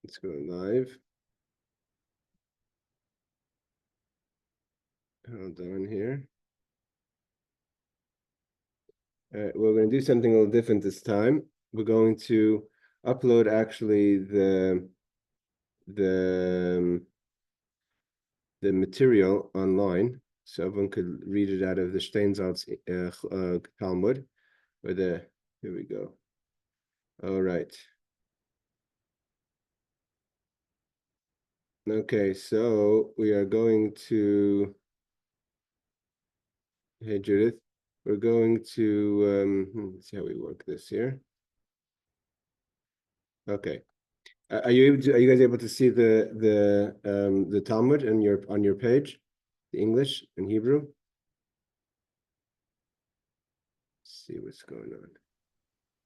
Let's go live. Hold on here. We're going to do something a little different this time. We're going to upload actually the material online, so everyone could read it out of the Steinsaltz Talmud. Here we go. All right. Okay, so we are going to. Hey Judith, we're going to let's see how we work this here. Okay. Are you guys able to see the Talmud on your page, the English and Hebrew? Let's see what's going on.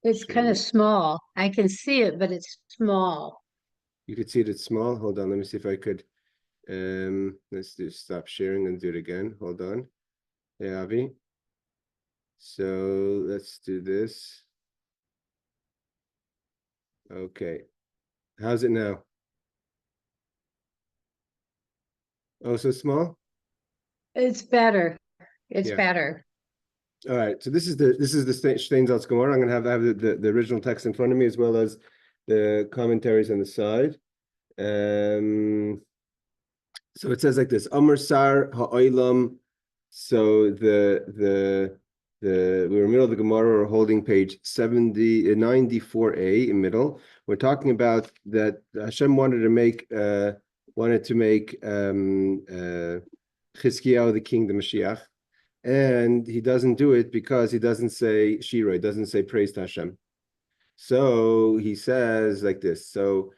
It's kind of small. I can see it, but it's small. You could see it, it's small. Hold on, let me see if I could. Let's stop sharing and do it again. Hold on. Hey Avi. So let's do this. Okay. How's it now? Oh, so small? It's better. It's better. All right. So this is the Steinsaltz Gemorah. I'm gonna have the original text in front of me as well as the commentaries on the side. So it says like this: Amar Sar Ha'olam. So we were in the middle of the Gemara. We're holding page 94a in middle. We're talking about that Hashem wanted to make Chizkiyahu the king, the Mashiach, and he doesn't do it because he doesn't say Shira, he doesn't say praise to Hashem. So he says like this. So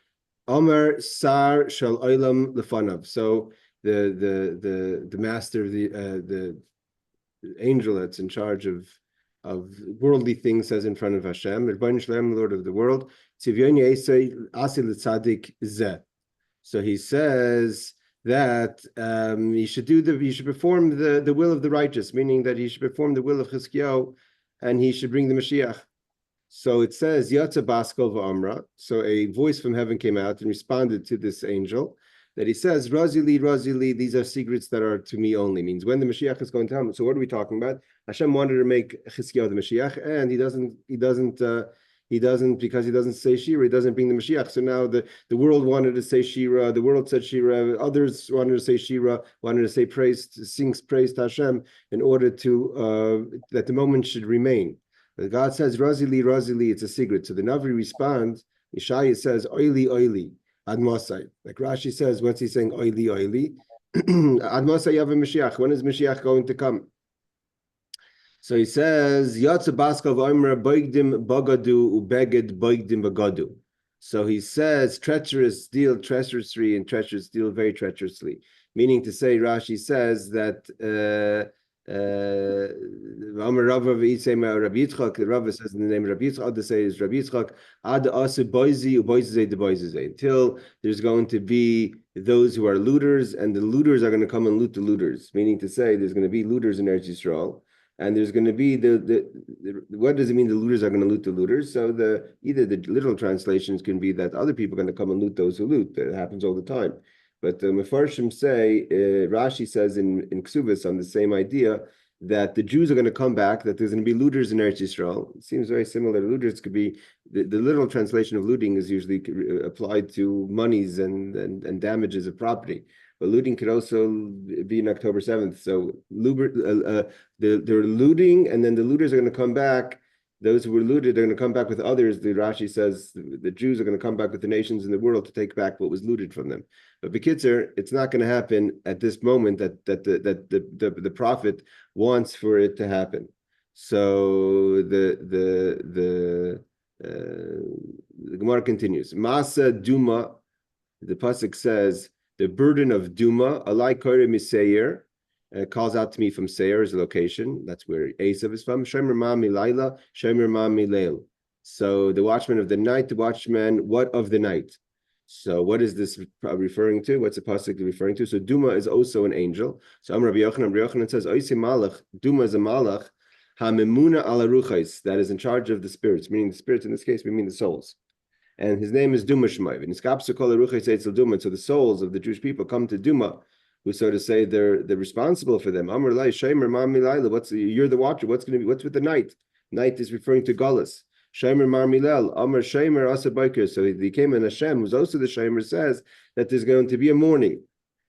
Omer Sar Shal Olam Lefanav. So the master of the angel that's in charge of worldly things says in front of Hashem, Lord of the world. So he says that he should perform the will of the righteous, meaning that he should perform the will of Chizkiyahu, and he should bring the Mashiach. So it says Yatza Baskal v'Amra. So a voice from heaven came out and responded to this angel, that he says, Razili, Razili, these are secrets that are to me only. Means when the Mashiach is going to come. So what are we talking about? Hashem wanted to make Chizkiyahu the Mashiach, and he doesn't because he doesn't say Shira, he doesn't bring the Mashiach. So now the world wanted to say Shira, the world said Shira, others wanted to say Shira, wanted to say sings praise to Hashem in order to that the moment should remain. But God says, Razili, Razili, it's a secret. So the Navi responds, Yeshaya says, Oili, Oili, Admasai. Like Rashi says, what's he saying? Oili, Oili. Admasai Yav Mashiach. When is Mashiach going to come? So he says, Yatsa Baskal v'Omer Boigdim Bagadu Ubeged Boigdim Bagadu. So he says, treacherous deal treacherously and treacherous deal very treacherously. Meaning to say, Rashi says that Rava says in the name of Rabbi Yitzchak, the say is Rabbi Yitzchak, until there's going to be those who are looters, and the looters are going to come and loot the looters. Meaning to say, there's going to be looters in Eretz Yisrael, and there's going to be what does it mean? The looters are going to loot the looters. So either the literal translations can be that other people are going to come and loot those who loot. That happens all the time. But the Mefarshim say, Rashi says in Ksubis on the same idea, that the Jews are going to come back, that there's going to be looters in Eretz Yisrael. It seems very similar. Looters could be, the literal translation of looting is usually applied to monies and damages of property. But looting could also be in October 7th. So they're looting, and then the looters are going to come back. Those who were looted, they're going to come back with others. The Rashi says the Jews are going to come back with the nations in the world to take back what was looted from them. But Bekitzer, it's not going to happen at this moment that the prophet wants for it to happen. So the Gemara continues. Masa Duma, the pasuk says, the burden of Duma, Alai Kore Miseir, calls out to me from Seir as a location. That's where Esav is from. Shomer Ma Milaila, Shomer Ma Milail. So the watchman of the night, the watchman, what of the night? So what is this referring to? What's the pasuk referring to? So Duma is also an angel. So Rabbi Yochanan says, Oise Malach, Duma is a Malach, HaMemuna ala Ruchais, that is in charge of the spirits, meaning the spirits in this case, we mean the souls. and his name is Duma Shmaiv. And so the souls of the Jewish people come to Duma, who, so to say, they're responsible for them. Amr Lai Shemer Ma Milaila. You're the watcher? What's with the night? Night is referring to Galus. Shemer Mar Milel, Amr Shemer Asa Biker. So he came in Hashem, who's also the Shemer, says that there's going to be a morning.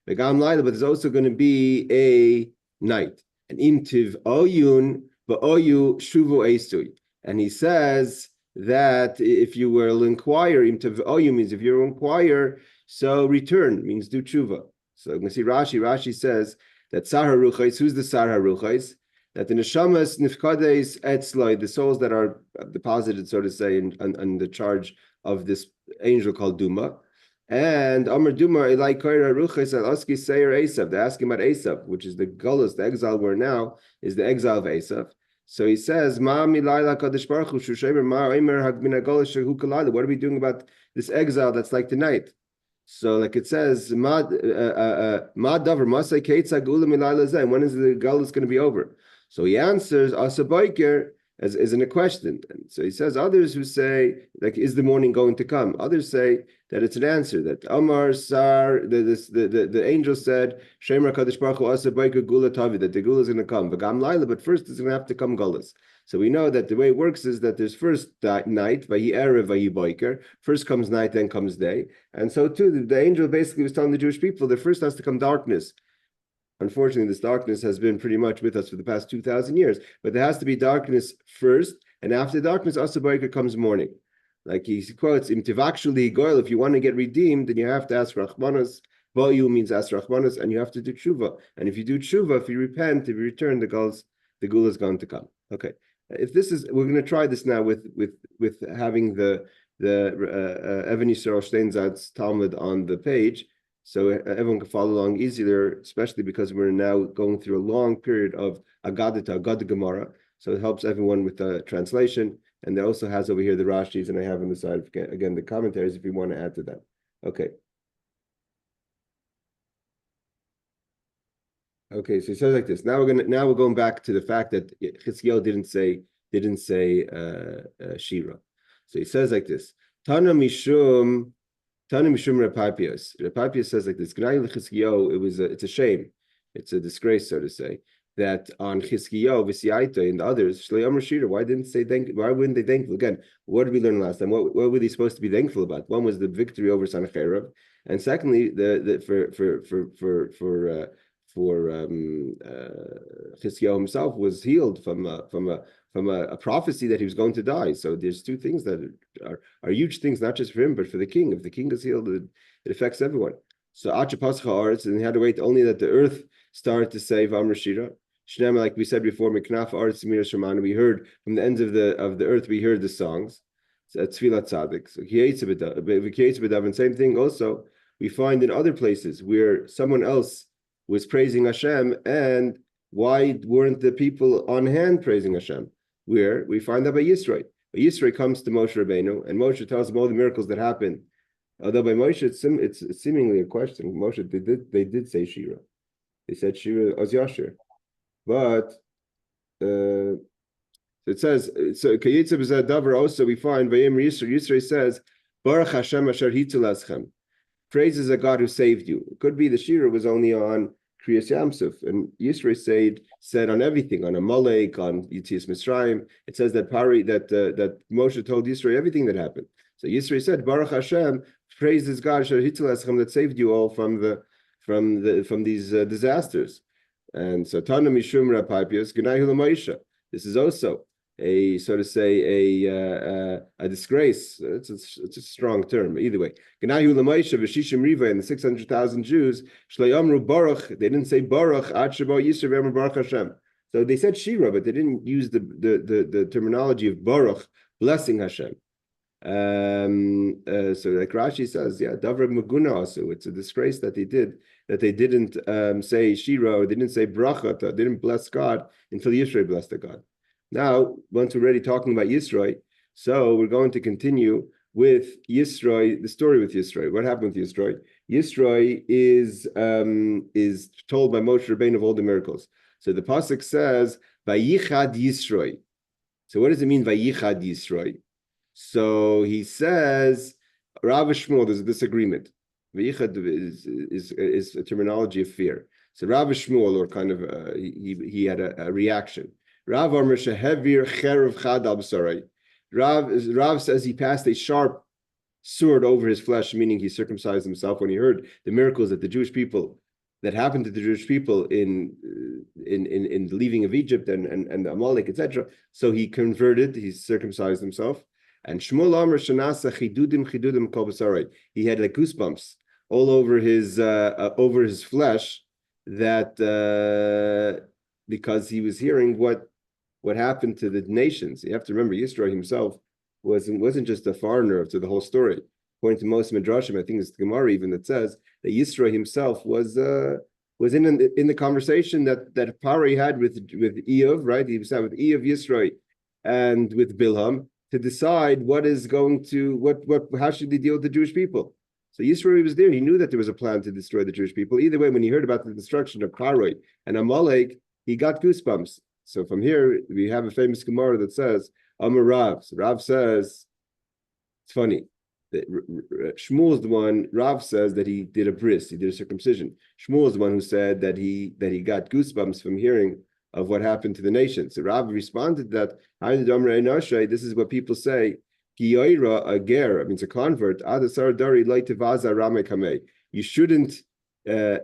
Begam Laila, but there's also going to be a night. And Imtiv Oyun, Ba'oyu Shuvu Esui. And he says that if you will inquire, Imtiv Oyun means if you inquire, so return means do tshuva. So you can see Rashi. Rashi says that Sahar Ruchais, who's the Sahar Ruchais? That the neshamas nifkades etzloi, the souls that are deposited, so to say, in the charge of this angel called Duma, and Amar Duma Elai Koira Ruches Al Aski Seir Esav. They're asking about Esav, which is the Gullus, the exile we're now is the exile of Esav. So he says, Ma Milaila Kadosh Baruch Hu Shushemer Ma Omer Hagbina Golish Shehu Kalala. What are we doing about this exile that's like tonight? So, like it says, Ma Davar Masay Keitza Gula Milaila Zeh. When is the Gullus going to be over? So he answers Asa Biker as in a question. And so he says others who say, like, is the morning going to come? Others say that it's an answer, that Amar Sar, the angel said, Shemer Kadosh Baruch Hu Asa Biker Gula Tavi, that the Gula is going to come. But first it's going to have to come Gullus. So we know that the way it works is that there's first night, Vayi Erev, Vayi Biker. First comes night, then comes day. And so too, the angel basically was telling the Jewish people that first has to come darkness. Unfortunately, this darkness has been pretty much with us for the past 2,000 years. But there has to be darkness first, and after darkness, Asa Biker comes morning. Like he quotes, Im tivakshuli goyel, if you want to get redeemed, then you have to ask Rachmanas. Boyu means ask Rachmanas, and you have to do tshuva. And if you do tshuva, if you repent, if you return, the gula is going to come. Okay. If this is, we're going to try this now with having the Even Yisrael Steinzad's Talmud on the page. So everyone can follow along easier, especially because we're now going through a long period of Agada to Agada Gemorah. So it helps everyone with the translation. And it also has over here the Rashis, and I have on the side, again, the commentaries if you want to add to that. Okay. Okay, so it says like this. Now we're going back to the fact that Hezekiah didn't say Shira. So he says like this. Tana Mishum Repapios. Repapios says like this. It's a shame. It's a disgrace, so to say, that on Chizkiyahu, V'siyaita, and others, why wouldn't they thankful? Again, what did we learn last time? What were they supposed to be thankful about? One was the victory over Sennacherib, and secondly, Chizkiyahu himself was healed from a prophecy that he was going to die. So there's two things that are huge things, not just for him, but for the king. If the king is healed, it affects everyone. So Acha Pascha Aretz, and he had to wait only that the earth started to say V'amr Shira. Shnema, like we said before, Miknaf Aretz Mir Shemana. We heard from the ends of the earth. We heard the songs. So Tfilat Tzadik. So Kiyetz and same thing. Also, we find in other places where someone else was praising Hashem, and why weren't the people on hand praising Hashem? Where we find that by Yisro. But Yisro comes to Moshe Rabbeinu, and Moshe tells him all the miracles that happened. Although by Moshe, it's seemingly a question. Moshe, they did say Shira. They said Shira Oz Yashir. But it says, so Kayitza B'Zadavar also we find, Vayim Yisro. Yisro says, Baruch Hashem Asher Hitul Eschem. Praises a God who saved you. It could be the Shira was only on Kriyas Yamsuf, and Yisro said on everything, on Amalek, on Yitzias Mitzrayim. It says that that Moshe told Yisro everything that happened. So Yisro said, Baruch Hashem, praises God that saved you all from these disasters. And so Tana Mishum Rapapios G'nai Hulamoisha. This is also a, so to say, a disgrace. It's a strong term. Either way, G'nai Hulamoisha V'shishim Riva, and the 600,000 Jews Shlayamru Baruch. They didn't say Baruch Ad Shabo Yisro V'Amar Baruch Hashem. So they said Shira, but they didn't use the terminology of Baruch, blessing Hashem. So like Rashi says, yeah, Davar Maguna also, it's a disgrace that they didn't say Shira, or they didn't say Bracha, they didn't bless God until Yisro blessed the God. Now, once we're already talking about Yisro, so we're going to continue with Yisro, the story with Yisro. What happened with Yisro? Yisro is told by Moshe Rabbeinu of all the miracles. So the pasuk says, Vayichad Yisro. So what does it mean, Vayichad Yisro? So he says Rav Shmuel, there's a disagreement. V'yichad is a terminology of fear. So Rav Shmuel, or kind of he had a reaction. Rav Amar Shehevir Cherev Chad al B'sarai. Rav says he passed a sharp sword over his flesh, meaning he circumcised himself when he heard the miracles that the Jewish people that happened to the Jewish people in the leaving of Egypt and Amalek, etc. So he converted, he circumcised himself. And Shmuel Amar Shanasa Chidudim Kol B'sarai. He had like goosebumps all over his flesh, that because he was hearing what happened to the nations. You have to remember, Yisro himself wasn't just a foreigner to the whole story. According to most midrashim, I think it's the Gemorah even that says that Yisro himself was in the conversation that Pari had with Eov, right? He was with Eov, Yisro, and with Bilham to decide how should they deal with the Jewish people. So Yisro was there. He knew that there was a plan to destroy the Jewish people. Either way, when he heard about the destruction of Paroi and Amalek, he got goosebumps. So from here, we have a famous Gemara that says, Amar Rav. So Rav says, it's funny. Shmuel is the one, Rav says that he did a bris, he did a circumcision. Shmuel is the one who said that he got goosebumps from hearing of what happened to the nation. So Rav responded that, this is what people say, a ger, it means a convert, you shouldn't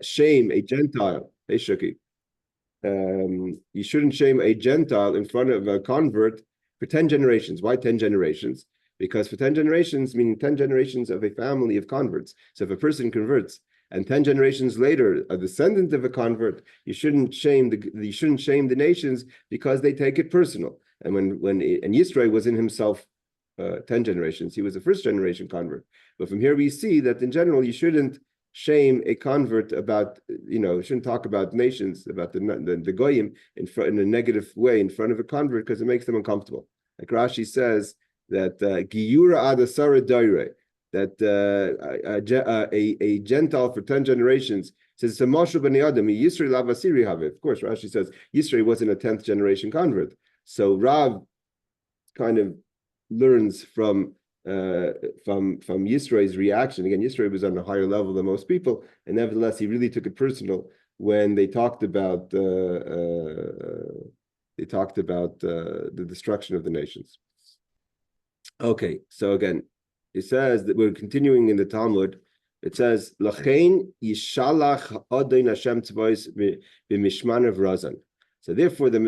shame a Gentile. Hey, Shuki. You shouldn't shame a Gentile in front of a convert for 10 generations. Why 10 generations? Because for 10 generations, meaning 10 generations of a family of converts. So if a person converts and 10 generations later, a descendant of a convert, you shouldn't shame the nations because they take it personal. And when Yisro was in himself 10 generations, he was a first generation convert. But from here we see that in general, you shouldn't shame a convert about, shouldn't talk about nations, about the goyim in a negative way in front of a convert because it makes them uncomfortable. Like Rashi says that Giyura Adasara Daire, that a Gentile for 10 generations says it's a Moshe B'nai Adam, Yisrael Lavasiri Have. Of course, Rashi says Yisrael wasn't a 10th generation convert. So Rav kind of learns from Yisro's reaction. Again, Yisro was on a higher level than most people, and nevertheless, he really took it personal when they talked about the destruction of the nations. Okay, so again, it says that we're continuing in the Talmud. It says, "Lachein yishalach Adon Hashem tzvos b'mishmanav razan." So therefore, the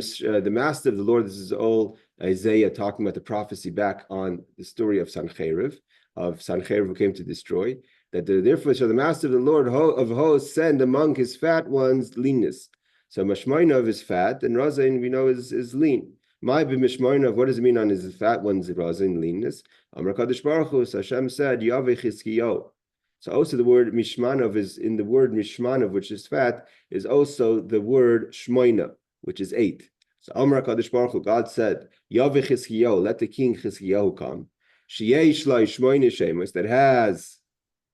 master of the Lord, this is all Isaiah talking about the prophecy back on the story of Sennacherib who came to destroy. Therefore, shall the master of the Lord of hosts send among his fat ones leanness. So Mashmainov is fat, and Razin we know is lean. My b'mishmainov, what does it mean on his fat ones, Razin, leanness? Amar Kadosh Baruch Hu, Hashem said, Yaveh Chizkiyo. So also the word Mishmanov is in the word Mishmanov, which is fat, is also the word Shmoina, which is 8. So Amar Kadosh Baruch Hu, God said, Yaveh Chizkiyo, let the king Chizkiyahu come. Sheyei Shlai Shmoina Shemus, that has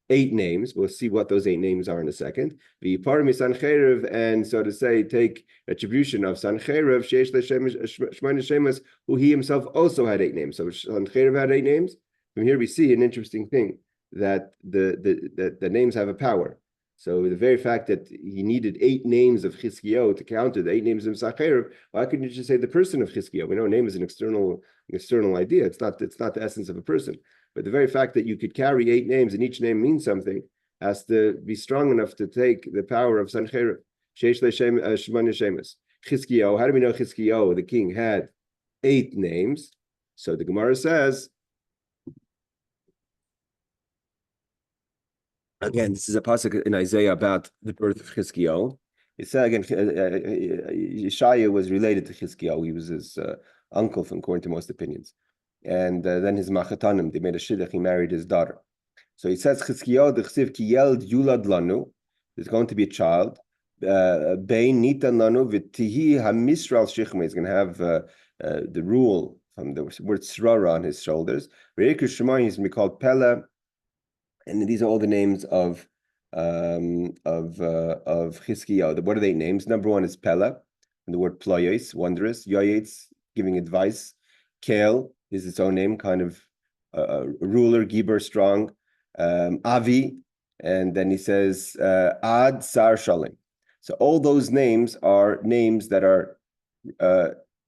8 names. We'll see what those 8 names are in a second. V'yipar mi Sennacherib, and so to say, take retribution of Sennacherib, Sheish Shmoina Shemus, who he himself also had 8 names. So Sennacherib had 8 names. From here we see an interesting thing, that the names have a power. So the very fact that he needed 8 names of Chizkiyahu to counter the 8 names of Sennacherib, why couldn't you just say the person of Chizkiyahu? We know a name is an external idea. It's not the essence of a person. But the very fact that you could carry 8 names and each name means something has to be strong enough to take the power of Sennacherib. Sheish Shemana Shemus. Chizkiyahu, how do we know Chizkiyahu, the king, had 8 names? So the Gemara says, again, this is a pasuk in Isaiah about the birth of Chizkiyahu. It said again, Yeshaya was related to Chizkiyahu. He was his uncle, according to most opinions. And then his machatanim, they made a shidduch, he married his daughter. So he says, Chizkiyahu d'chsiv ki yeld yulad lanu, there's going to be a child. Bein nitan lanu v'tihi hamisral shichma, he's going to have the rule from the word srara on his shoulders. Re'eku Shema, he's going to be called Pella. And these are all the names of Chizkiyahu. What are they names? Number 1 is Pella, and the word ployos, wondrous. Yoyetz, giving advice. Kel is its own name, kind of a ruler. Gibor, strong. Avi, and then he says Ad Sar Shalim. So all those names are names that are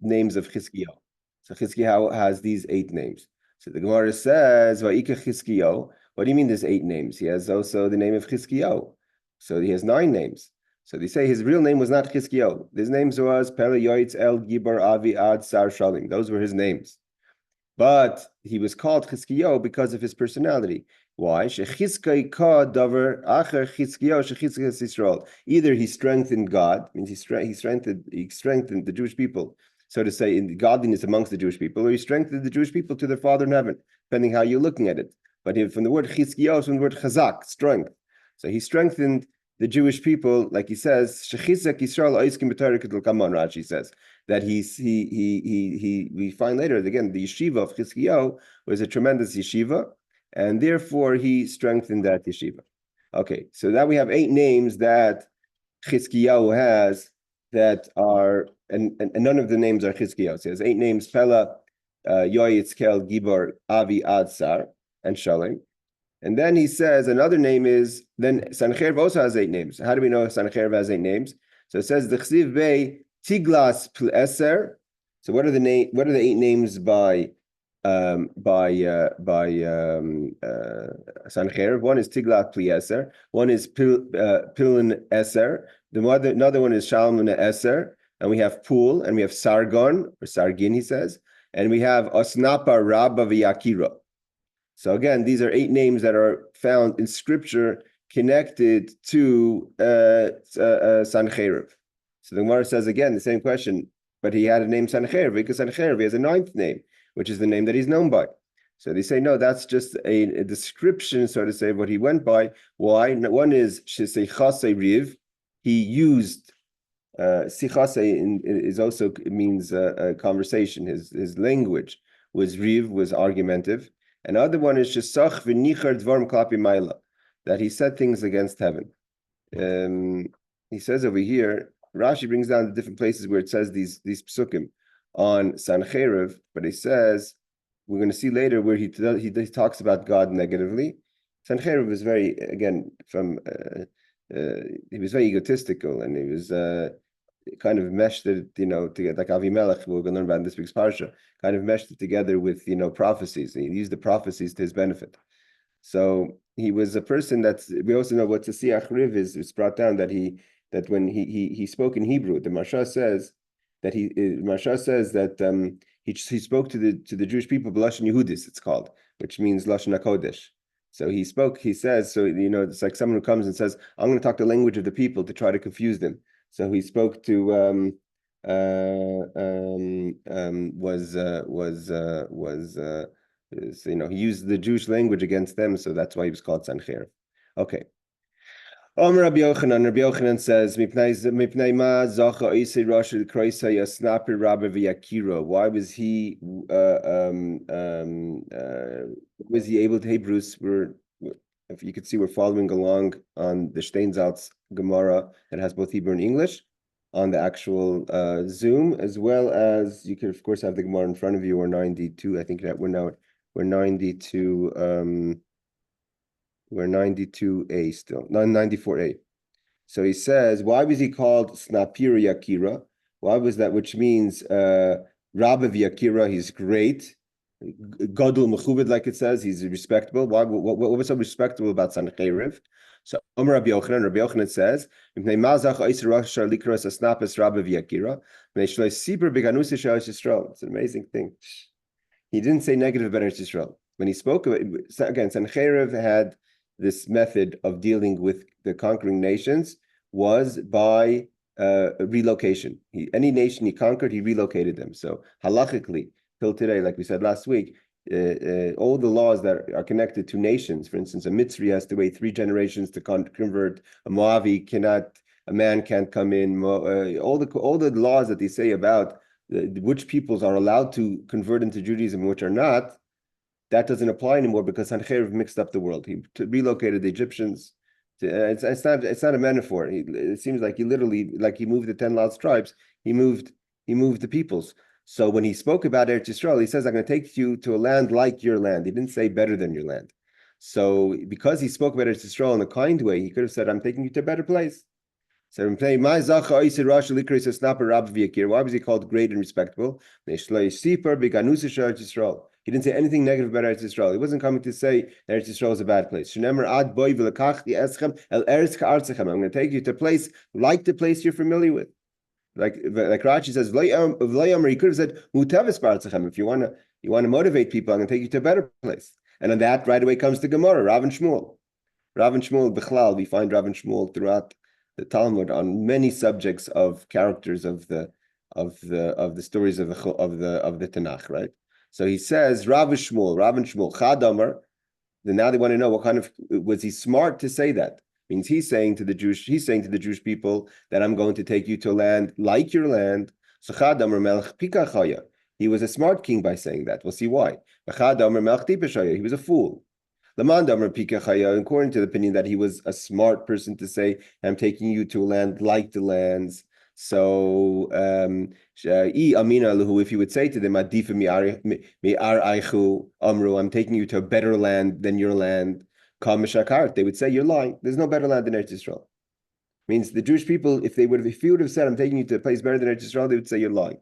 names of Chizkiyahu. So Chizkiyahu has these 8 names. So the Gemara says, Va'ika Chizkiyahu. What do you mean there's 8 names? He has also the name of Chizkiyahu. So he has 9 names. So they say his real name was not Chizkiyahu. His names was Pele Yoitz El Gibor Avi Ad Sar Shalim. Those were his names. But he was called Chizkiyahu because of his personality. Why? Either he strengthened God, means he strengthened the Jewish people, so to say, in the godliness amongst the Jewish people, or he strengthened the Jewish people to their Father in heaven, depending how you're looking at it. But from the word Chizkiyahu, from the word Chazak, strength. So he strengthened the Jewish people, like he says, Rashi says that we find later again the yeshiva of Chizkiyahu was a tremendous yeshiva, and therefore he strengthened that yeshiva. Okay, so now we have 8 names that Chizkiyahu has that are, and none of the names are Chizkiyahu. So he has 8 names: Pella, Yoyitzkel, Gibor, Avi, Adsar, and Shalim. And then he says another name is, then Sennacherib also has 8 names. How do we know Sennacherib has 8 names? So it says the Chsiv Bey Tiglas Pleser. So what are the 8 names by Sennacherib? One is Tiglat Pleser. One is Pilin Eser. Another one is Shalman Eser. And we have Pul, and we have Sargon, or Sargin, he says. And we have Osnapa Rabba V'Yakira. So again, these are 8 names that are found in scripture connected to Sennacherib. So the Gemara says again the same question, but he had a name Sennacherib because Sennacherib has a 9th name, which is the name that he's known by. So they say, no, that's just a description, so to say, of what he went by. Why? One is Sheseichase Riv. He used Sichase is also, it means conversation. His language was Riv, was argumentative. Another one is Shesach v'nichar dvarim klapi maila, that he said things against heaven. He says over here, Rashi brings down the different places where it says these psukim on Sennacherib, but he says, we're going to see later where he talks about God negatively. Sennacherib was very, again, he was very egotistical, and he was kind of meshed it, together, like Avimelech, we're going to learn about in this week's parsha, kind of meshed it together with, prophecies. He used the prophecies to his benefit. So he was a person we also know what Tzasiach Riv is. It's brought down that when he spoke in Hebrew, the Marsha says that he spoke to the Jewish people b'lashon Yehudis, it's called, which means lashon hakodesh. So he spoke. He says, so it's like someone who comes and says, "I'm going to talk the language of the people to try to confuse them." So he spoke to he used the Jewish language against them, so that's why he was called Sennacherib. Okay. Rabbi Yochanan says, why was he able to? Hey, Bruce, if you could see, we're following along on the Steinsaltz Gemorah that has both Hebrew and English on the actual Zoom, as well as you could, of course, have the Gemorah in front of you. We're 92. I think that we're 92. We're 92a still, not 94a. So he says, why was he called Snapir Yakira? Why was that? Which means Rabbi Yakira, he's great. Gadol Mechubed, like it says, he's respectable. Why? What was so respectable about Sennacherib? So Rabbi Yochanan says, it's an amazing thing. He didn't say negative about Eretz Yisrael. When he spoke about it, again, Sennacherib had this method of dealing with the conquering nations was by relocation. Any nation he conquered, he relocated them. So halachically, till today, like we said last week, all the laws that are connected to nations, for instance, a Mitzri has to wait 3 generations to convert. A Moavi a man can't come in. All the laws that they say about which peoples are allowed to convert into Judaism and which are not, that doesn't apply anymore because Sennacherib mixed up the world. He relocated the Egyptians. It's not a metaphor. It seems like he literally, like he moved the 10 lost tribes. He moved the peoples. So when he spoke about Eretz Yisrael, he says, "I'm going to take you to a land like your land." He didn't say better than your land. So because he spoke about Eretz Yisrael in a kind way, he could have said, I'm taking you to a better place. So I'm saying, why was he called great and respectable? He didn't say anything negative about Eretz Yisrael. He wasn't coming to say Eretz Yisrael is a bad place. I'm going to take you to a place like the place you're familiar with. Like Rashi says, he could have said, if you want to motivate people, I'm going to take you to a better place. And on that, right away comes the Gemorah, Rav and Shmuel. Rav and Shmuel, Bichlal, we find Rav and Shmuel throughout the Talmud on many subjects of characters of the stories of the Tanakh, right? So he says, Rav and Shmuel, Chad Amar. Then now they want to know what kind of was he smart to say that? Means he's saying to the Jewish people that I'm going to take you to a land like your land. So Chad Amar Melech Preke Chelek. He was a smart king by saying that. We'll see why. Chad Amar Melech Preke Chelek. He was a fool. According to the opinion that he was a smart person to say, I'm taking you to a land like the lands. So, if you would say to them, I'm taking you to a better land than your land, they would say, you're lying. There's no better land than Eretz Yisrael. Means the Jewish people, if you would have said, I'm taking you to a place better than Eretz Yisrael, they would say, you're lying.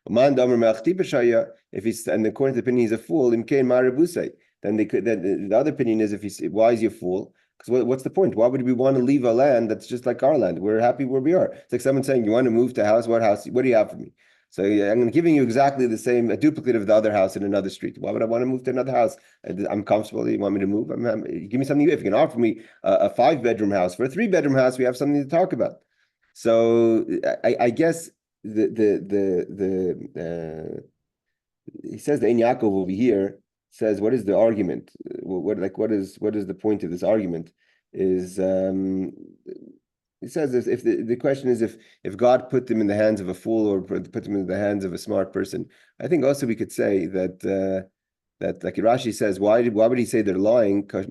If he's, and according to the opinion, he's a fool, then the other opinion is, why is he a fool? Because what's the point? Why would we want to leave a land that's just like our land? We're happy where we are. It's like someone saying, you want to move to a house? What house? What do you have for me? So I'm giving you exactly the same, a duplicate of the other house in another street. Why would I want to move to another house? I'm comfortable. You want me to move? Give me something. If you can offer me a 5-bedroom house for a 3-bedroom house, we have something to talk about. So I guess he says the Ein Yaakov over here says, what is the argument? What is the point of this argument? Is he says if the question is if God put them in the hands of a fool or put them in the hands of a smart person, I think also we could say that like Rashi says, why would he say they're lying? Because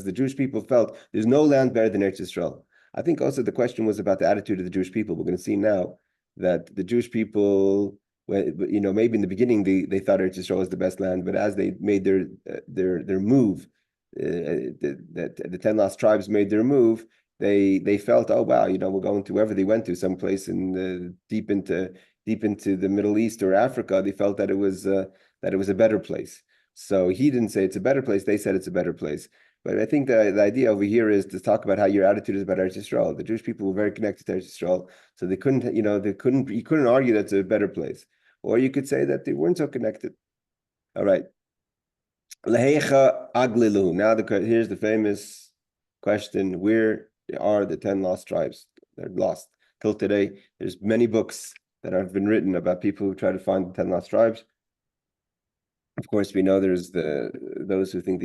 the Jewish people felt there's no land better than Eretz Yisrael. I think also the question was about the attitude of the Jewish people. We're going to see now that the Jewish people, maybe in the beginning they thought Eretz Yisrael was the best land, but as they made their move, the 10 lost tribes made their move, they felt, oh wow, we're going to wherever they went to, someplace in deep into the Middle East or Africa. They felt that it was a better place. So he didn't say it's a better place. They said it's a better place. But I think the idea over here is to talk about how your attitude is about Eretz Yisrael. The Jewish people were very connected to Eretz Yisrael, so you couldn't argue that's a better place. Or you could say that they weren't so connected. All right. Lehecha aglilu. Now here's the famous question: where are the 10 lost tribes? They're lost till today. There's many books that have been written about people who try to find the 10 lost tribes. Of course, we know there's those who think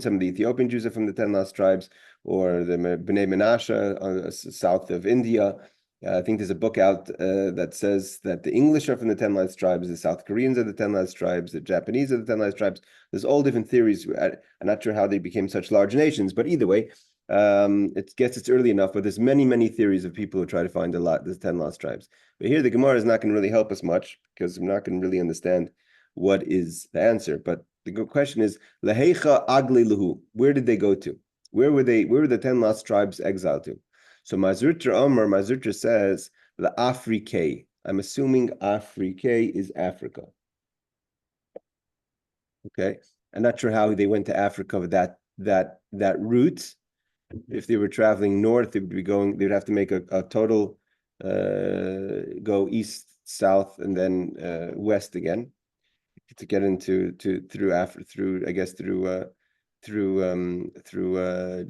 some of the Ethiopian Jews are from the 10 lost tribes, or the Bnei Menashe, south of India. I think there's a book out that says that the English are from the 10 lost tribes, the South Koreans are the 10 lost tribes, the Japanese are the 10 lost tribes. There's all different theories. I'm not sure how they became such large nations, but either way, it's early enough, but there's many, many theories of people who try to find the 10 lost tribes. But here the Gemara is not going to really help us much because we're not going to really understand what is the answer. But the good question is, Lehecha agli luhu. Where did they go to? Where were the 10 lost tribes exiled to? So Mazurtra says, the Afrique. I'm assuming Afrique is Africa. Okay. I'm not sure how they went to Africa with that route. If they were traveling north, they would have to make a total go east, south, and then west again to get through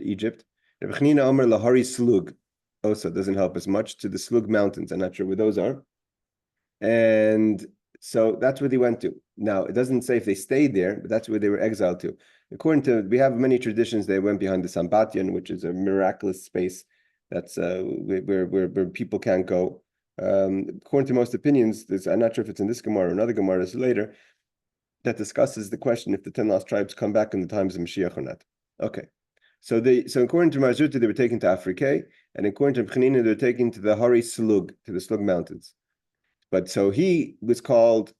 Egypt. Rebechnina Omer Lahari Slug also doesn't help us much, to the Slug Mountains. I'm not sure where those are. And so that's where they went to. Now, it doesn't say if they stayed there, but that's where they were exiled to. We have many traditions, they went behind the Sambatyon, which is a miraculous space that's where people can't go. According to most opinions, I'm not sure if it's in this Gemara or another Gemara later, that discusses the question if the 10 lost tribes come back in the times of Mashiach or not. Okay. So according to Mazurta, they were taken to Afrique, and according to Pchanina, they were taken to the Hari Slug, to the Slug Mountains. But so he was called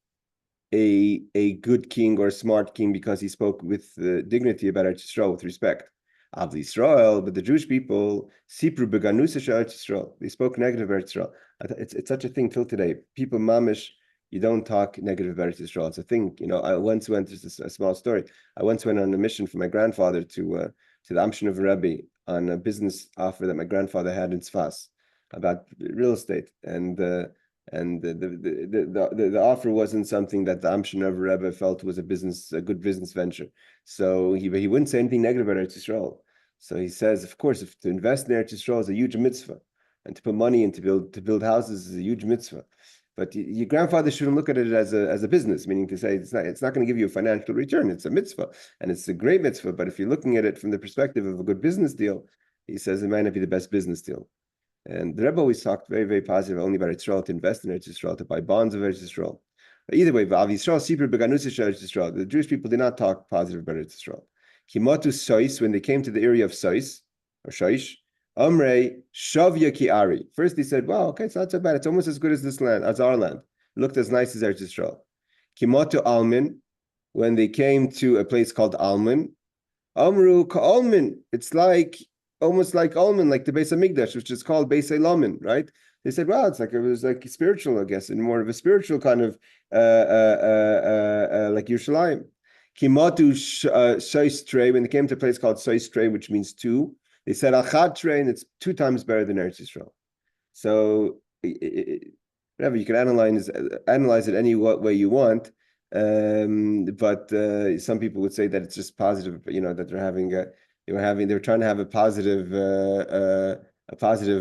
a good king or a smart king because he spoke with dignity about Eretz Yisrael, with respect. Av Yisrael, but the Jewish people, Sipru beganusa Eretz Yisrael, they spoke negative of Eretz Yisrael. It's such a thing till today. People mamish, you don't talk negative about Eretz Yisrael. It's a thing. I once went, just a small story. I once went on a mission for my grandfather to the Amshin of Rebbe on a business offer that my grandfather had in Sfas about real estate, and the offer wasn't something that the Amshin of Rebbe felt was a good business venture. So he wouldn't say anything negative about Eretz Yisrael. So he says, of course, if to invest in Eretz Yisrael is a huge mitzvah, and to put money in to build houses is a huge mitzvah. But your grandfather shouldn't look at it as a business, meaning to say it's not going to give you a financial return. It's a mitzvah, and it's a great mitzvah. But if you're looking at it from the perspective of a good business deal, he says it might not be the best business deal. And the Rebbe always talked very, very positive only about Eretz Yisrael, to invest in Eretz Yisrael, to buy bonds of Eretz Yisrael. But either way, the Jewish people did not talk positive about Eretz Yisrael. Kimatu Sois, when they came to the area of Sois, or Shaish, Amrei Shavya Ki Ari. First they said, wow, okay, it's not so bad. It's almost as good as this land, as our land. It looked as nice as Eretz Yisrael. Kimatu Almin, when they came to a place called Almin, Amru Ka'almin, it's almost like Almin, like the Beis Hamikdash, which is called Beis Elamin, right? They said, wow, it was like spiritual, I guess, and more of a spiritual kind of like Yerushalayim. Kimatu Shais Trey, when they came to a place called Shais Trey, which means two, they said Achad Trey, and it's 2 times better than Eretz Yisrael. So whatever, you can analyze it any way you want. But some people would say that it's just positive, that they're trying to have a positive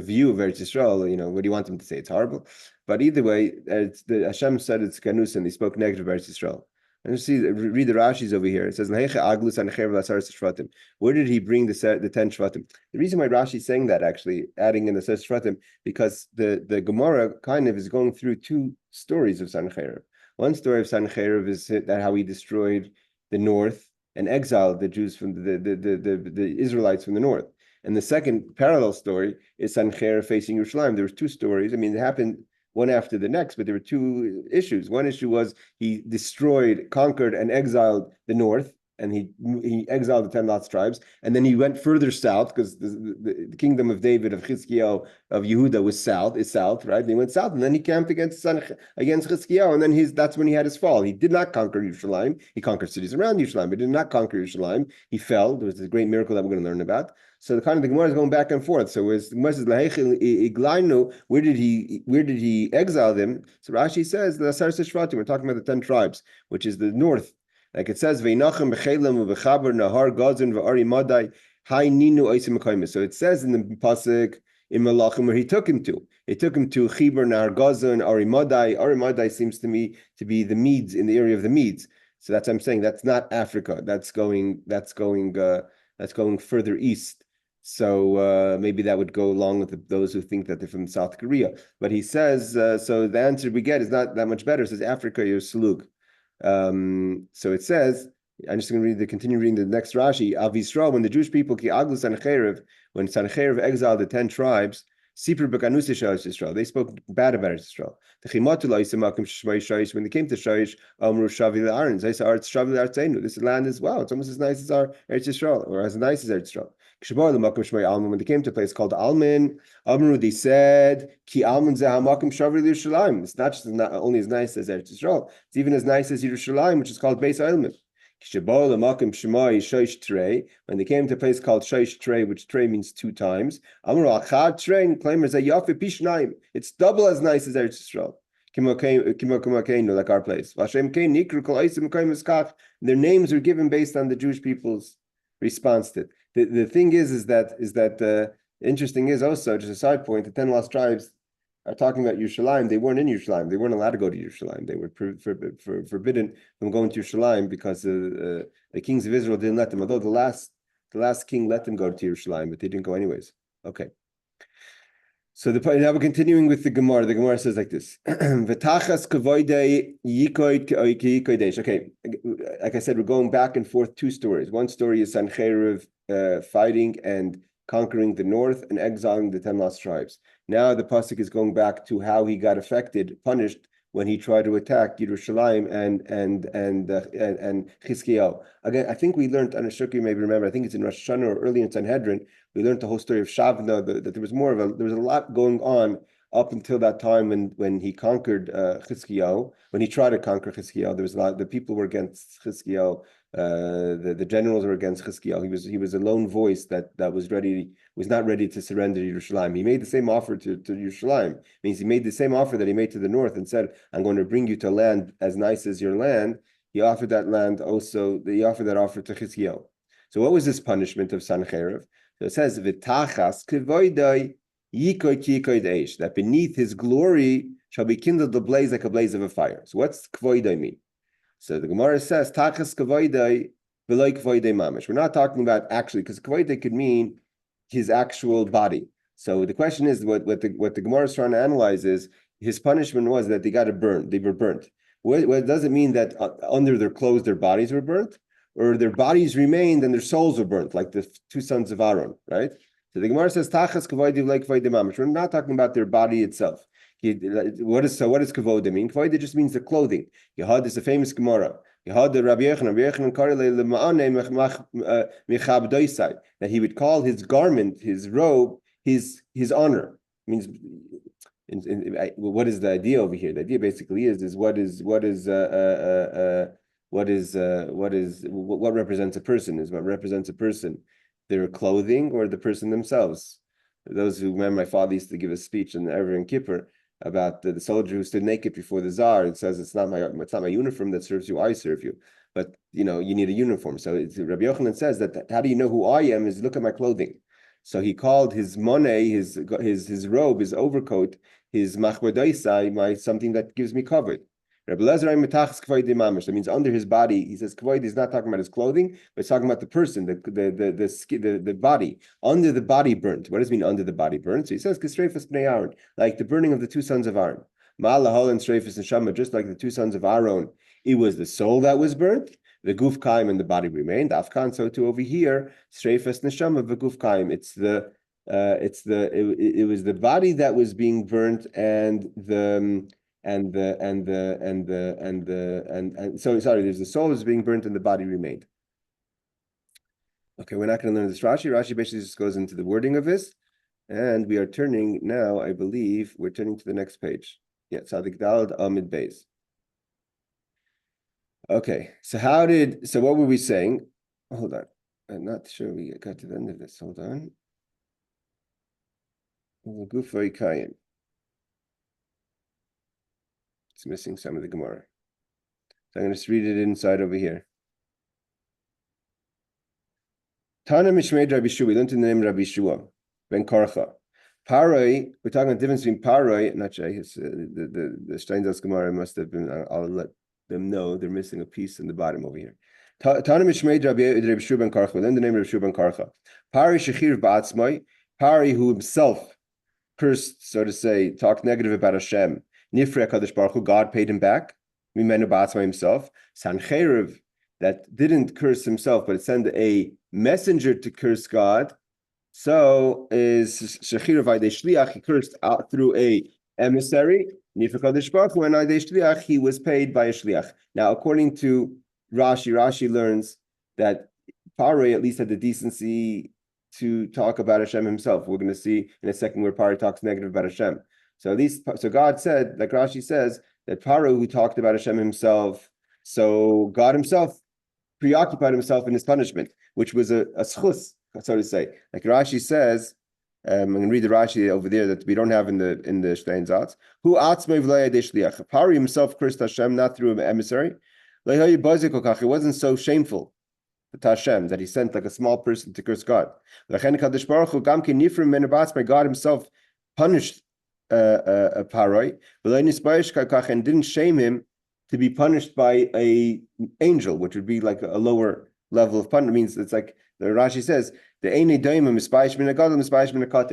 view of Eretz Yisrael. What do you want them to say? It's horrible. But either way, Hashem said it's ganus, and they spoke negative of Eretz Yisrael. And read the Rashi's over here. It says, where did he bring the 10 Shvatim? The reason why Rashi is saying that, actually, adding in the 10 Shvatim, because the Gemorah kind of is going through 2 stories of Sennacherib. One story of Sennacherib is that how he destroyed the north and exiled the Jews from the Israelites from the north. And the second parallel story is Sennacherib facing Yerushalayim. There were 2 stories. I mean, it happened one after the next, but there were 2 issues. One issue was he destroyed, conquered, and exiled the north, and he exiled the 10 lost tribes, and then he went further south, because the kingdom of David, of Chizkiyahu, of Yehuda is south, right? And he went south, and then he camped against Chizkiyahu, and then that's when he had his fall. He did not conquer Yerushalayim. He conquered cities around Yerushalayim, but he did not conquer Yerushalayim. He fell. There was a great miracle that we're going to learn about. So the Gemorah is going back and forth. So as the Gemorah says, where did he exile them? So Rashi says, we're talking about the 10 tribes, which is the north. Like it says, so it says in the pasuk in Malachim where he took him to. He took him to Chibur, Nahar Gazan, Ari Madai. Ari Madai seems to me to be the Medes, in the area of the Medes. So that's what I'm saying. That's not Africa. That's going further east. So maybe that would go along with those who think that they're from South Korea. But he says, so the answer we get is not that much better. It says Africa, you're Slug. So it says, I'm just going to continue reading the next Rashi. Av Yisrael, when the Jewish people, when Sennacherib exiled the 10 tribes, they spoke bad about Israel. When they came to Shaish, this land is, wow, it's almost as nice as our Eretz Yisrael, or as nice as Eretz Yisrael. When they came to a place called Almin, they said, Ki Almin it's not only as nice as Eretz Yisrael, it's even as nice as Yerushalayim, which is called Beis Elmin. When they came to a place called Shaish Trey, which Trey means 2 times, it's double as nice as Eretz Yisrael, like our place. Their names are given based on the Jewish people's response to it. The thing is that interesting is also, just a side point, the 10 lost tribes are talking about Yerushalayim. They weren't in Yerushalayim. They weren't allowed to go to Yerushalayim. They were forbidden from going to Yerushalayim because the kings of Israel didn't let them. Although the last king let them go to Yerushalayim, but they didn't go anyways. Okay. So now we're continuing with the Gemara. The Gemara says like this: Okay, like I said, we're going back and forth 2 stories. One story is Sennacherib fighting and conquering the north and exiling the 10 lost tribes. Now the pasuk is going back to how he got punished when he tried to attack Yerushalayim and Chizkiyahu. Again, I think we learned, and Ashok, you maybe remember, I think it's in Rosh Hashanah or early in Sanhedrin, we learned the whole story of Shavna, that there was a lot going on up until that time when he conquered Chizkiyahu. When he tried to conquer Chizkiyahu, there was a lot. The people were against Chizkiyahu. The generals were against Chizkiyahu. He was a lone voice that was not ready to surrender to Yerushalayim. He made the same offer to Yerushalayim. It means he made the same offer that he made to the north and said, "I'm going to bring you to land as nice as your land." He offered that land also. He offered that offer to Chizkiyahu. So what was this punishment of Sennacherib? So it says, "V'tachas kivoidai yikoy kikoy eish," that beneath his glory shall be kindled the blaze like a blaze of a fire. So what's kvoidai mean? So the Gemorah says, "Tachas kvoidai v'loy kvoidai mamish." We're not talking about actually, because kvoidai could mean his actual body. So the question is, what the Gemorah is trying to analyze is, his punishment was that they got burned. They were burnt. What does it mean that under their clothes their bodies were burnt, or their bodies remained and their souls were burnt, like the two sons of Aaron, right? So the Gemara says, "Tachas kavodim like kavodim mamish." We're not talking about their body itself. What does kavodim mean? Kavodim just means the clothing. Yehad is a famous Gemara. Yehad the Rabbi Yochanan karele lema'anei mechabdoisai, that he would call his garment, his robe, his honor. It means. What is the idea over here? The idea basically is what represents a person? Is what represents a person their clothing or the person themselves? Those who remember, my father used to give a speech in Erev and Kippur about the soldier who stood naked before the Tsar. It says, it's not my uniform that serves you, I serve you. But you need a uniform. So Rabbi Yochanan says that how do you know who I am? Is look at my clothing. So he called his money, his robe, his overcoat, his machbadaisai, something that gives me cover. Rabbi Lezer metachas kvoid mamish. That means under his body. He says kvoid is not talking about his clothing, but it's talking about the person, the body. Under the body burnt. What does it mean under the body burnt? So he says kisreifas bnei Aaron, like the burning of the two sons of Aaron. Ma'alahol and streifas and shama, just like the two sons of Aaron, it was the soul that was burnt. The guf kaim and the body remained. Afkan, so too over here, streifas neshama v'guf kaim. It was the body that was being burnt there's the soul is being burnt and the body remained. Okay, we're not going to learn this Rashi. Rashi basically just goes into the wording of this, and we are turning now, I believe, we're turning to the next page. Yeah, Tzadik Daled Amid Beis. Okay, so what were we saying? Hold on. I'm not sure we got to the end of this. Hold on. It's missing some of the Gemara. So I'm going to just read it inside over here. Tana Mishmeid Rabbi Shua. We learned in the name Rabbi Shua ben Karcha. Parai. We're talking about the difference between Parai. Not sure. The Steinsaltz Gemara must have been. I'll let them know they're missing a piece in the bottom over here. Tana Mishmeid Rabbi Shua ben Karcha. We learned the name Rabbi Shua ben Karcha. Parai Shechir Ba'atzmai. Parai, who himself cursed, so to say, talked negative about Hashem. Nifrei HaKadosh Baruch Hu, God paid him back. Mimenu Ba'atzmai himself. Sennacherib, that didn't curse himself, but sent a messenger to curse God. So is Shechir V'Aydei Shliach, he cursed out through a emissary. Nifrei HaKadosh Baruch Hu, and Aydei Shliach, he was paid by a Shliach. Now, according to Rashi Learns that Parai at least had the decency to talk about Hashem himself. We're going to see in a second where Parai talks negative about Hashem. So God said, like Rashi says, that Paro who talked about Hashem himself, so God himself preoccupied himself in his punishment, which was a schus, so to say. Like Rashi says, I'm going to read the Rashi over there that we don't have in the Steinsaltz. Who atzmei v'lo yadei shliach. Paro himself cursed Hashem not through an emissary. It wasn't so shameful to Hashem that he sent like a small person to curse God. God himself punished Parai, and didn't shame him to be punished by an angel, which would be like a lower level of punishment. It means it's like the Rashi says, the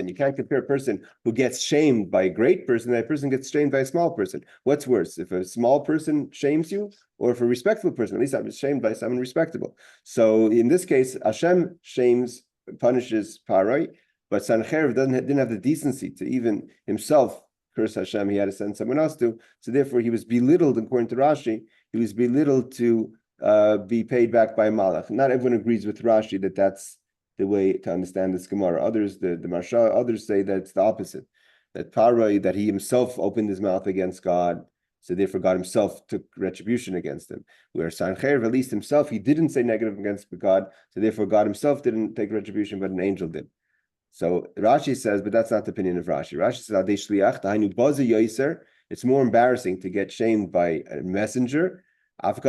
you can't compare a person who gets shamed by a great person, that person gets shamed by a small person. What's worse, if a small person shames you, or if a respectable person? At least I was shamed by someone respectable. So in this case, Hashem punishes Parai, but Sennacherib didn't have the decency to even himself curse Hashem, he had to send someone else to. So therefore, he was belittled, according to Rashi, he was belittled to be paid back by a malach. Not everyone agrees with Rashi that that's the way to understand this Gemara. Others, the Marsha, others say that it's the opposite. That Parai, that he himself opened his mouth against God, so therefore God himself took retribution against him. Where Sennacherib, at least himself, he didn't say negative against God, so therefore God himself didn't take retribution, but an angel did. So Rashi says, but that's not the opinion of Rashi. Rashi says, Adei shliach, dahainu baza yoiser. It's more embarrassing to get shamed by a messenger. So to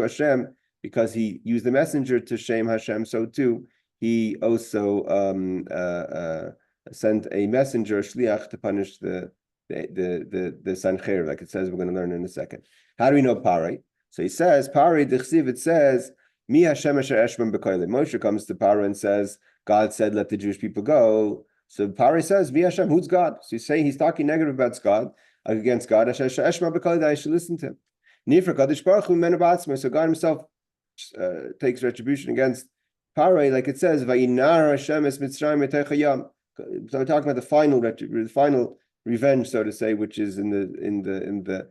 Hashem, because he used the messenger to shame Hashem, so too he also sent a messenger, shliach, to punish the Sennacherib, like it says we're going to learn in a second. How do we know Parai? So he says, Parai d'chsiv, it says, Mi Hashem asher eshmem b'koyle. Moshe comes to Parai and says, God said, let the Jewish people go. So Parai says, Mi Hashem, who's God? So he's saying, he's talking negative about God, against God. I should listen to him. So God himself takes retribution against Parai, like it says, Vayinar Hashem es Mitzrayim etech hayam. So we're talking about the final revenge, so to say, which is in the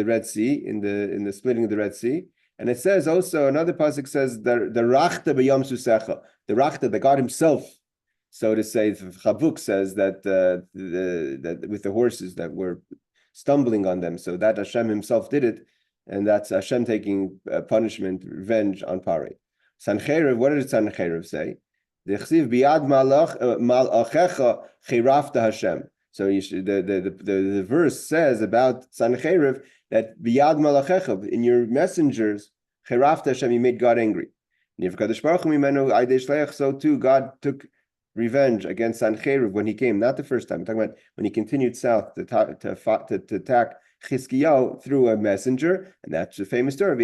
Red Sea, in the splitting of the Red Sea. And it says also, another pasuk says, the rachta b'yam susecha, the rachta, the God himself, so to say. Chavuk says that that with the horses that were stumbling on them, so that Hashem himself did it, and that's Hashem taking punishment, revenge on Parai. Sennacherib, what did Sennacherib say? D'chsiv biyad malachecha chirafta Hashem. So the verse says about Sennacherib that biyad malachecha, in your messengers, chirafta Hashem, you made God angry. So too, God took revenge against Sennacherib when he came, not the first time. I'm talking about when he continued south to attack Chizkiyahu through a messenger, and that's the famous story.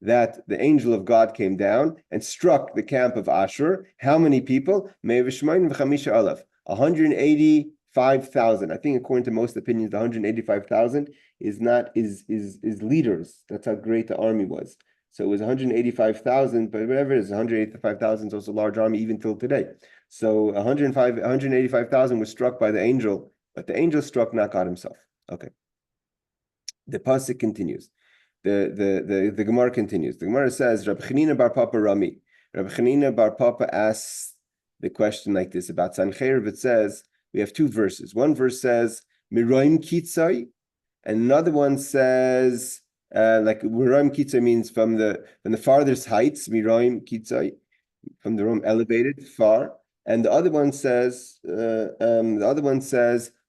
That the angel of God came down and struck the camp of Ashur. How many people? 185,000. I think according to most opinions, the 185,000 is leaders. That's how great the army was. So it was 185,000, but whatever it is, 185,000 is also a large army even till today. So 185,000 was struck by the angel, but the angel struck not God himself. Okay. The pasuk continues. The Gemorah continues. The Gemorah says, Rabbi Chanina bar Papa Rami. Rabbi Chanina bar Papa asks the question like this about Sennacherib. It says, we have two verses. One verse says, Miroim Kitzai, and another one says, like Miroim Kitzai means from the farthest heights, Miroim Kitzai, from the room elevated, far. And the other one says, Meloin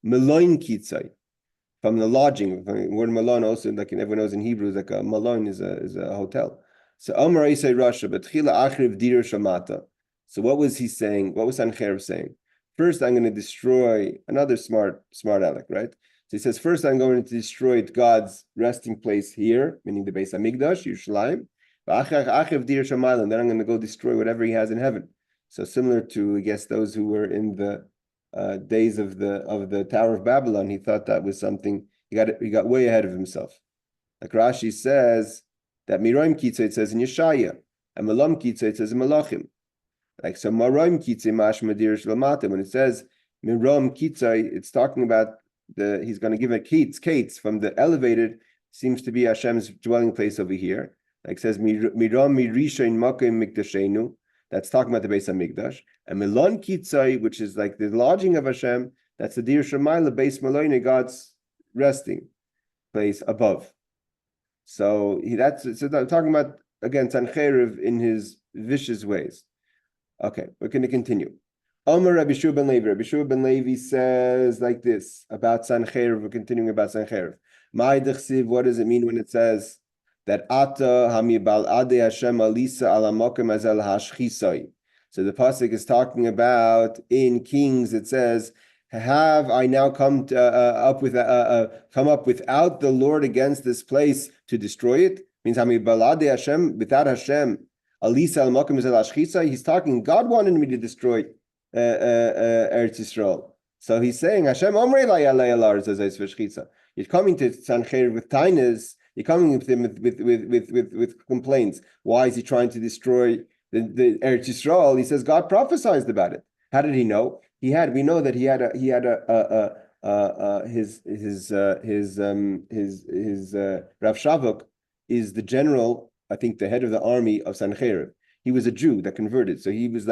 Kitzai, from the lodging. The word malon also, like everyone knows in Hebrew, is like a malon is a hotel. So Amar Isai Rasha, but Chila Achriv Dir Shamata. So what was he saying? What was Sennacherib saying? First, I'm going to destroy another smart aleck, right? So he says, first I'm going to destroy God's resting place here, meaning the Beis Hamikdash, Yerushalayim. Then I'm going to go destroy whatever he has in heaven. So similar to, I guess, those who were in the days of the Tower of Babylon, he thought that was something, he got way ahead of himself. Like Rashi says that Miroim Kitzah, it says in Yeshaya, and Malam Kitzah, it says in Malachim. Like, so Maroim Kitzah mashma dir shlamata, when it says Miroim Kitzah, it's talking about he's going to give a kates from the elevated, seems to be Hashem's dwelling place over here. Like it says Miram Mirisha Makim Mikdashenu, that's talking about the Beis Hamikdash. And Milon Kitzai, which is like the lodging of Hashem, that's the Dir Shemayla, Beis Meloine, God's resting place above. So I'm talking about, again, Sennacherib in his vicious ways. Okay, we're going to continue. Omer Rabbi Shua ben Levi. Rabbi Shua ben Levi says like this about Sennacherib. We're continuing about Sennacherib. Ma'ay d'chsiv, what does it mean when it says that Ata hamibal ade Hashem alisa ala mokem azel hashchisai? So the pasuk is talking about in Kings. It says, "Have I now come up without the Lord against this place to destroy it?" Means hamibal ade Hashem, without Hashem, alisa ala mokem azel hashchisai. He's talking. God wanted me to destroy Eretz Yisrael. So he's saying, Hashem Omrei la yalei alar zazais v'shchitza. You're coming to Sennacherib with kindness. You're coming with him with complaints. Why is he trying to destroy the Eretz Yisrael? He says God prophesied about it. How did he know? We know that he had Rav Shavok is the general, I think the head of the army of Sennacherib. He was a Jew that converted, so he was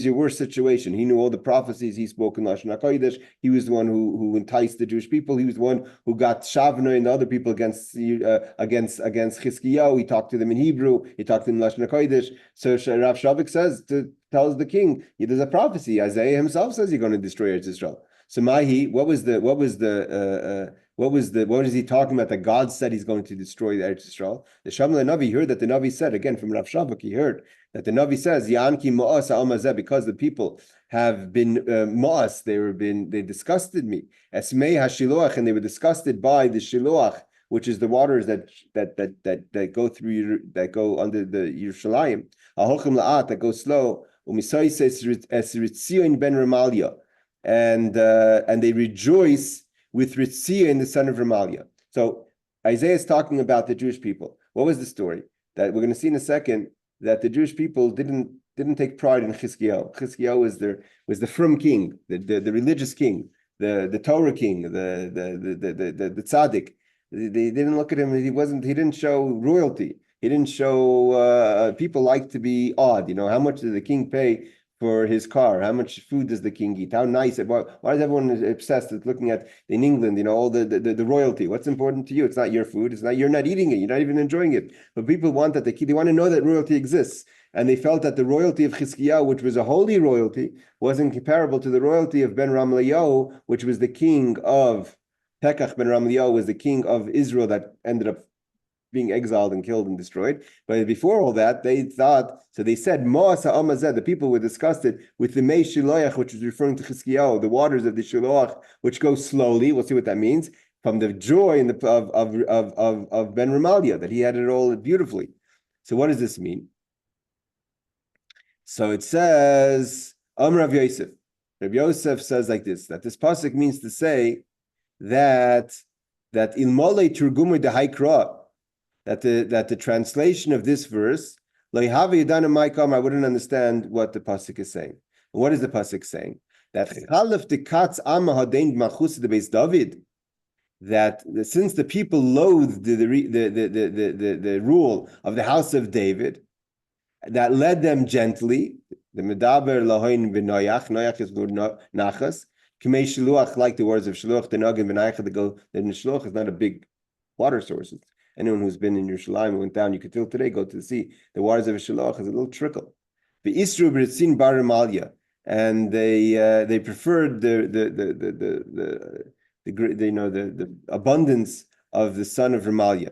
your worst situation. He knew all the prophecies. He spoke in Lashon HaKodesh. He was the one who enticed the Jewish people. He was the one who got Shavna and the other people against Chizkiyahu. He talked to them in Hebrew. He talked to them in Lashon HaKodesh. So Rav Shavik tells the king, there's a prophecy. Isaiah himself says you're going to destroy Eretz Yisrael. So what is he talking about that God said he's going to destroy the Eretz Yisrael? The Shammai Navi heard that the Navi said, again from Rav Shavak, he heard that the Navi says, Yanki Ma'as Amazeh, because the people have been Ma'as, they disgusted me. Esmei HaShiloach, and they were disgusted by the Shiloach, which is the waters that go through, that go under the Yerushalayim. Ahochim La'at, that go slow. Umisai says Ritzion ben Ramalia. And they rejoice with Ritzia in the son of Ramalia. So Isaiah is talking about the Jewish people. What was the story? That we're going to see in a second, that the Jewish people didn't take pride in Chizkiyahu. Chizkiyahu was the frum king, the religious king, the Torah king, the tzaddik. They didn't look at him. He didn't show royalty. He didn't show people like to be odd. How much did the king pay for his car? How much food does the king eat? How nice? Why is everyone obsessed with looking at in England? All the royalty. What's important to you? It's not your food. You're not eating it. You're not even enjoying it. But people want that. They want to know that royalty exists, and they felt that the royalty of Chizkiyahu, which was a holy royalty, wasn't comparable to the royalty of Ben Ramliyahu, which was the king of Pekach. Ben Ramliyahu was the king of Israel that ended up being exiled and killed and destroyed. But before all that, they said, Mo'as ha'amazeh, the people were disgusted with the Mei Shiloach, which is referring to Chizkiyahu, the waters of the Shiloach, which go slowly. We'll see what that means. From the joy of Ben Ramalia, that he had it all beautifully. So what does this mean? So it says, Rav Yosef. Rav Yosef says like this, that this pasuk means to say that ilmole turgumu de haikra, that the translation of this verse, I wouldn't understand what the pasuk is saying. What is the pasuk saying? That that since the people loathed the rule of the house of David, that led them gently. The medaber lahoin v'noyach. Noyach is nachas. K'mei shiluach, like the words of shiluach, the nagin v'noyach. The shiluach is not a big water source. Anyone who's been in Yerushalayim went down, you could still today go to the sea. The waters of shiluach is a little trickle. The Isru b'ritzin bar Ramalia, and they preferred the abundance of the son of Ramalia,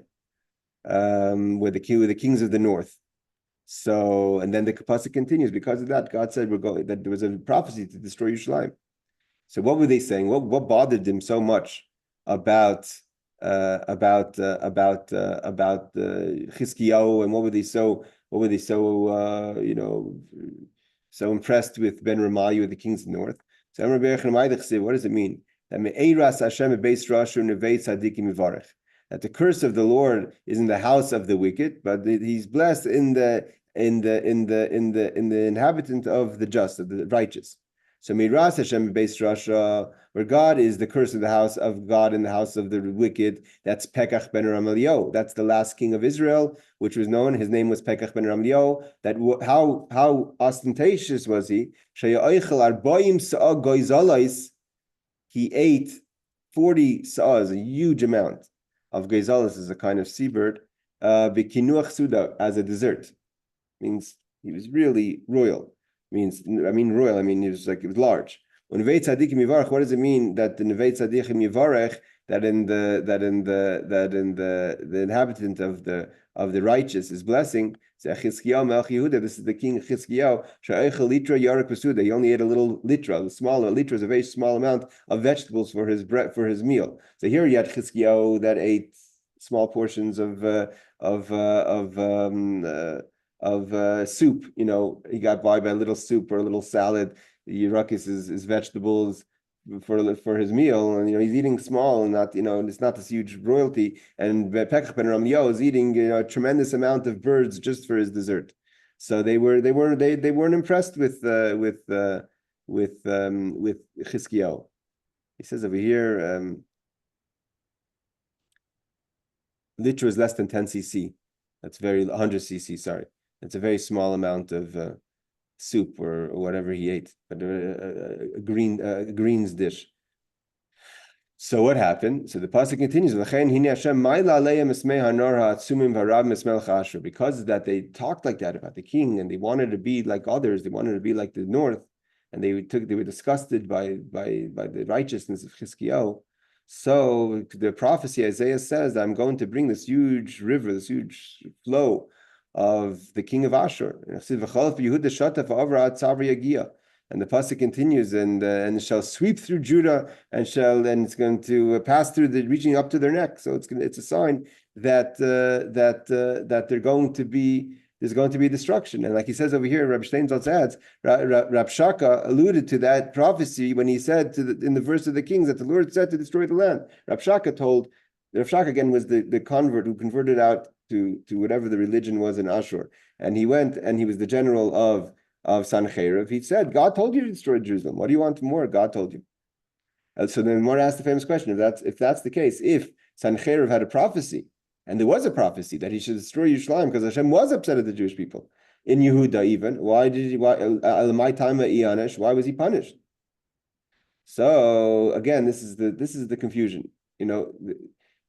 with the kings of the north. So, and then the pasuk continues. Because of that, God said that there was a prophecy to destroy Yerushalayim. So, what were they saying? What bothered them so much about Chizkiyahu, and what were they so so impressed with Ben Ramayu, the kings of the north? So, what does it mean? That the curse of the Lord is in the house of the wicked, but he's blessed in the inhabitant of the just, of the righteous. So Miras Hashem Beis Rasha, where God is the curse of the house of God in the house of the wicked. That's Pekach ben Ramliyahu. That's the last king of Israel, which was known. His name was Pekach ben Ramliyahu. That how ostentatious was he? He ate 40 sa'as, a huge amount of goizalas, is a kind of seabird, bikinuach suda, as a dessert. Means he was really royal. Royal. It was large. When Nevei Tzadikim Yivarech, what does it mean that the Nevei Tzadikim Yivarech, that in the inhabitant of the righteous is blessing? This is the king Chizkiyahu. He only ate a little litra. The smaller litra is a very small amount of vegetables for his meal. So here you had Chizkiyahu that ate small portions of soup. He got by a little soup or a little salad. Yerakis is vegetables for his meal, and he's eating small and not it's not this huge royalty. And Pekach ben Ramliyahu is eating a tremendous amount of birds just for his dessert. So they weren't impressed with with Chizkiyahu. He says over here, liter is less than 10 cc. That's 100 cc. Sorry, that's a very small amount of soup or whatever he ate, but a greens dish. So what happened? So the pasuk continues. Because that they talked like that about the king, and they wanted to be like others, they wanted to be like the north, and they were disgusted by the righteousness of Chizkiyahu. So the prophecy Isaiah says that I'm going to bring this huge river, this huge flow of the king of Ashur. And the pasuk continues, and it shall sweep through Judah, and it's going to pass through reaching up to their neck. So it's a sign that there's going to be destruction. And like he says over here, Rab Steinsaltz adds, Rab Shaka alluded to that prophecy when he said in the verse of the Kings that the Lord said to destroy the land. Rab Shaka again was the convert who converted out to whatever the religion was in Ashur, and he went and he was the general of Sennacherib. He said, God told you to destroy Jerusalem. What do you want more? God told you. So then Gemorah asked the famous question, if that's the case, if Sennacherib had a prophecy, and there was a prophecy that he should destroy Yerushalayim because Hashem was upset at the Jewish people, in Yehuda even, why was he punished? So again, this is the confusion. You know,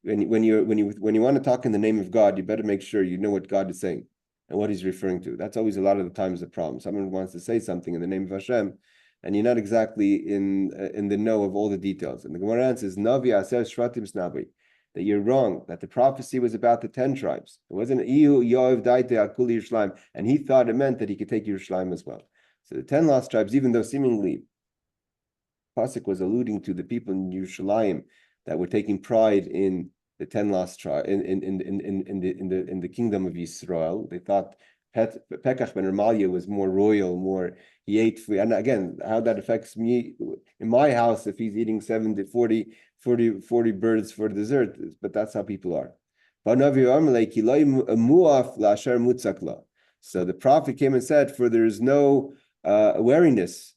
when you want to talk in the name of God, you better make sure you know what God is saying and what he's referring to. That's always a lot of the times the problem. Someone wants to say something in the name of Hashem, and you're not exactly in the know of all the details. And the Gemara answers, Navi aser shvatim snabi, that you're wrong, that the prophecy was about the 10 tribes. It wasn't Ihu Yoav Daite Akul Yerushalayim, and he thought it meant that he could take Yerushalayim as well. So the 10 lost tribes, even though seemingly Pasuk was alluding to the people in Yerushalayim that were taking pride in the 10 lost tribes in the kingdom of Israel. They thought Pekach ben Remalia was more royal, he ate food. And again, how that affects me in my house if he's eating 40 birds for dessert, but that's how people are. So the prophet came and said, for there is no wariness,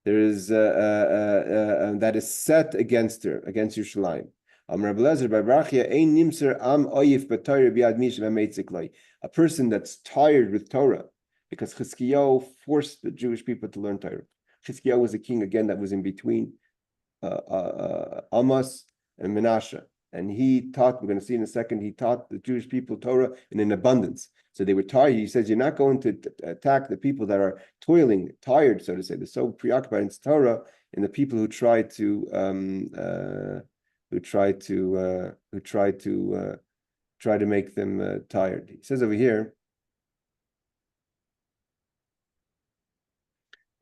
there is that is set against Yerushalayim. A person that's tired with Torah, because Chizkiyahu forced the Jewish people to learn Torah. Chizkiyahu was a king again that was in between Amos and Menashe, and he taught. We're going to see in a second. He taught the Jewish people Torah in abundance. So they were tired. He says, "You're not going to attack the people that are toiling, tired, so to say. They're so preoccupied in Torah, and the people who try to make them tired." He says over here,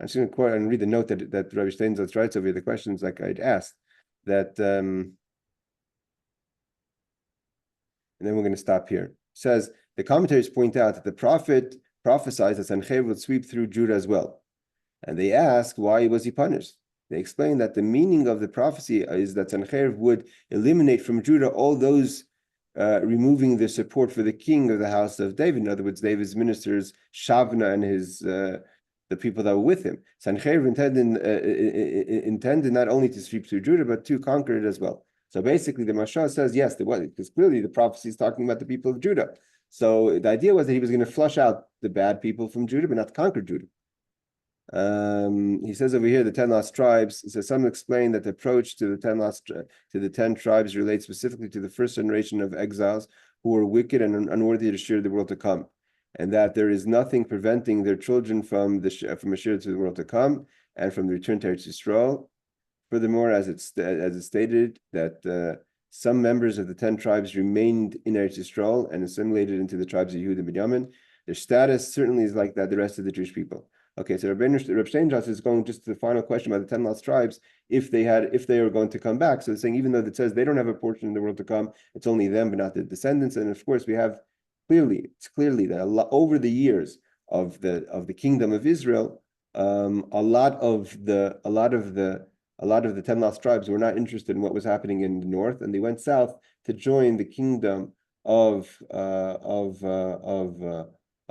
I'm just going to quote and read the note that Rabbi Steinsaltz writes over here, the questions like I'd asked, that, and then we're going to stop here. It says, the commentaries point out that the prophet prophesied that Sennacherib would sweep through Judah as well. And they ask, why was he punished? They explain that the meaning of the prophecy is that Sennacherib would eliminate from Judah all those removing the support for the king of the house of David. In other words, David's ministers, Shavna and the people that were with him. Sennacherib intended not only to sweep through Judah, but to conquer it as well. So basically, the Mashal says, yes, there was, because clearly the prophecy is talking about the people of Judah. So the idea was that he was going to flush out the bad people from Judah, but not conquer Judah. He says over here, the 10 lost tribes. So some explain that the approach to the 10 tribes relates specifically to the first generation of exiles who were wicked and unworthy to share the world to come, and that there is nothing preventing their children from a share to the world to come and from the return to Eretz Yisrael. Furthermore, as it's stated that some members of the 10 tribes remained in Eretz Yisrael and assimilated into the tribes of Yehuda and Binyamin. Their status certainly is like that the rest of the Jewish people. Okay, so Reb Steinsaltz is going just to the final question about the 10 lost tribes, if they are going to come back. So it's saying even though it says they don't have a portion in the world to come, it's only them but not the descendants. And of course we have it's clearly that over the years of the kingdom of Israel, a lot of the 10 lost tribes were not interested in what was happening in the north, and they went south to join the kingdom of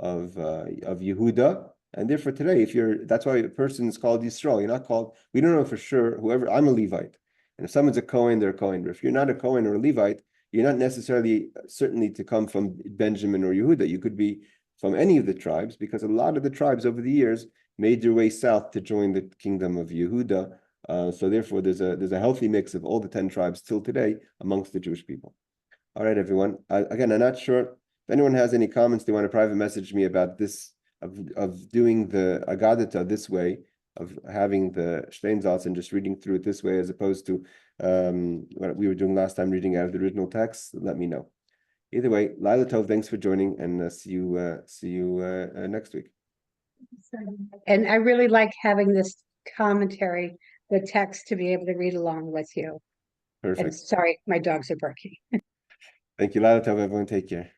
Yehuda, And therefore today, that's why a person is called Yisrael. You're not called, we don't know for sure, I'm a Levite. And if someone's a Cohen, they're a Cohen. But if you're not a Cohen or a Levite, you're not necessarily certainly to come from Benjamin or Yehuda. You could be from any of the tribes, because a lot of the tribes over the years made their way south to join the kingdom of Yehuda. So therefore, there's a healthy mix of all the 10 tribes till today amongst the Jewish people. All right, everyone. Again, I'm not sure if anyone has any comments. They want to private message me about this of doing the Agadata this way, of having the Steinsaltz and just reading through it this way, as opposed to what we were doing last time, reading out of the original text. Let me know. Either way, Laila Tov, thanks for joining, and see you next week. And I really like having this commentary, the text, to be able to read along with you. Perfect. And sorry, my dogs are barking. Thank you, Laila Tov. Everyone, take care.